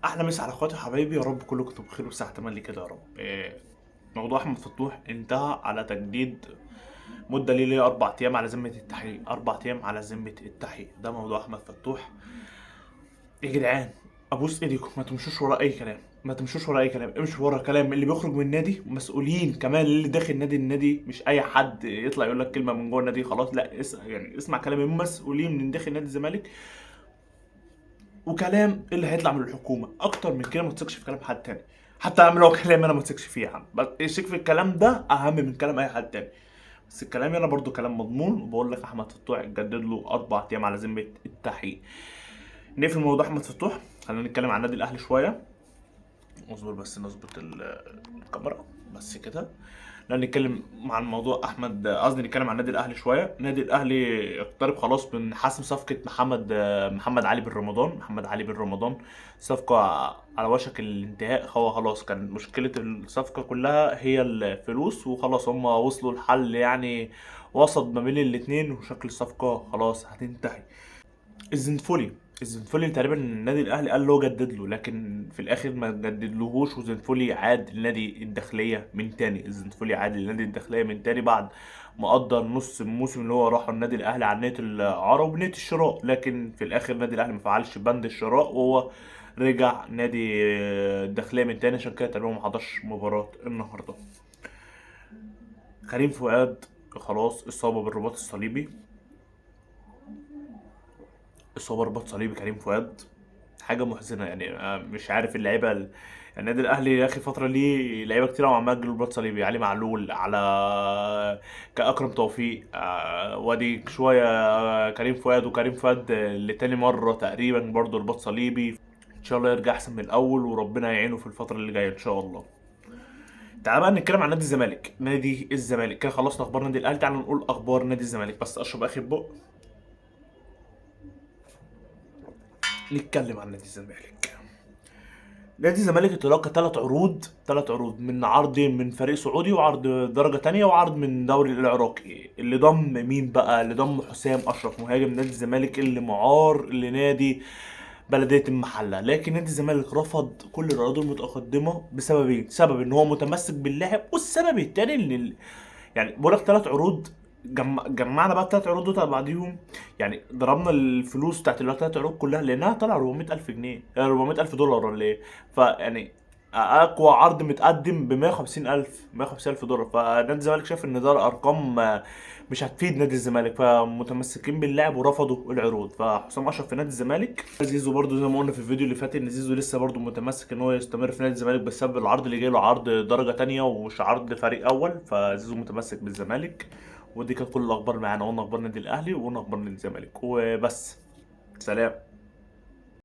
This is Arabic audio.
احلى مسا على اخواتي وحبايبي، يا رب كلكم تبقوا بخير وصحة تملي كده يا رب. موضوع احمد فتوح انتهى على تجديد مدة ليه 4 ايام على ذمة التحقيق. 4 ايام على ذمة التحقيق، ده موضوع احمد فتوح. يا جدعان، ابوس ايديكم ما تمشوش ورا اي كلام، ما تمشوش ورا اي كلام، امشوا ورا كلام اللي بيخرج من النادي، مسؤولين كمان اللي داخل النادي مش اي حد يطلع يقول لك كلمة من جوه النادي خلاص، لا يعني اسمع كلام المسؤولين من داخل نادي الزمالك، وكلام اللي هيطلع من الحكومه. اكتر من كده ما تثقش في كلام حد تاني، حتى لو كلام انا ما تثقش فيه يا عم، بس الشك في الكلام ده اهم من كلام اي حد تاني. بس الكلام انا برضو كلام مضمون، وبقول لك احمد فتوح جدد له 4 ايام على ذمه التحقيق. نقفل موضوع احمد فتوح، خلينا نتكلم عن النادي الاهلي شويه. اصبر بس نظبط الكاميرا بس كده. لا نتكلم عن موضوع احمد، قصدي نتكلم عن النادي الاهلي شويه. النادي الاهلي اقترب خلاص من حسم صفقه محمد علي بن رمضان. محمد علي بن رمضان صفقه على وشك الانتهاء. هو خلاص كان مشكله الصفقه كلها هي الفلوس، وخلاص هم وصلوا لحل يعني وسط ما بين الاتنين، وشكل الصفقه خلاص هتنتهي. الزنفولي الزنفولي تقريبا النادي الاهلي قال له جدد له، لكن في الاخر ما جددلهوش، وزنفولي عاد لنادي الداخليه من تاني. الزنفولي عاد لنادي الداخليه من تاني بعد ما قضى نص الموسم اللي هو راحه النادي الاهلي على نيه الاعاره وبنيه الشراء، لكن في الاخر النادي الاهلي ما فعلش بند الشراء، وهو رجع نادي الداخليه من تاني. عشان كده تقريبا ما حضرش مباراه النهارده. كريم فؤاد خلاص اصابه بالرباط الصليبي. اصابه رباط صليبي كريم فؤاد، حاجه محزنه يعني. مش عارف اللعيبه النادي الاهلي يا اخي فتره ليه لعيبه كتير قوي عمال تجيله رباط صليبي. علي معلول، على كاكرم توفيق، وادي شويه كريم فؤاد. وكريم فؤاد لتاني مره تقريبا برضه رباط صليبي. ان شاء الله يرجع احسن من الاول، وربنا يعينه في الفتره اللي جايه ان شاء الله. تعال بقى نتكلم عن نادي الزمالك. نادي الزمالك كده خلصنا اخبار نادي الاهلي، تعال نقول اخبار نادي الزمالك. بس اشرب اخر بق نتكلم عن نادي الزمالك. نادي الزمالك اتلقى 3 عروض من عرضين من فريق سعودي، وعرض درجة تانية، وعرض من دوري العراقي. اللي ضم مين بقى؟ اللي ضم حسام أشرف مهاجم نادي الزمالك اللي معار لنادي بلدية المحلة. لكن نادي الزمالك رفض كل العروض المتقدمة بسببين: سبب ان هو متمسك باللاعب، والسبب التاني ان يعني بقول لك 3 عروض. جمعنا بقى ال3 عروض دول على بعضيهم، يعني ضربنا الفلوس بتاعت ال3 عروض كلها، لانها طالعه 400,000 جنيه، 400,000 دولار ولا ايه؟ فيعني اقوى عرض متقدم ب 150,000 دولار. فنادي الزمالك شايف ان ده ارقام مش هتفيد نادي الزمالك، فمتمسكين باللاعب ورفضوا العروض. فحسام اشرف في نادي الزمالك. زيزو برضو زي ما قلنا في الفيديو اللي فات ان زيزو لسه برضو متمسك ان هو يستمر في نادي الزمالك بسبب العرض اللي جاي له، عرض درجة تانية ومش عرض فريق اول. فزيزو متمسك بالزمالك. ودي كانت كل الاخبار معانا، قلنا اخبار نادي الاهلي وقلنا اخبار نادي الزمالك وبس. سلام.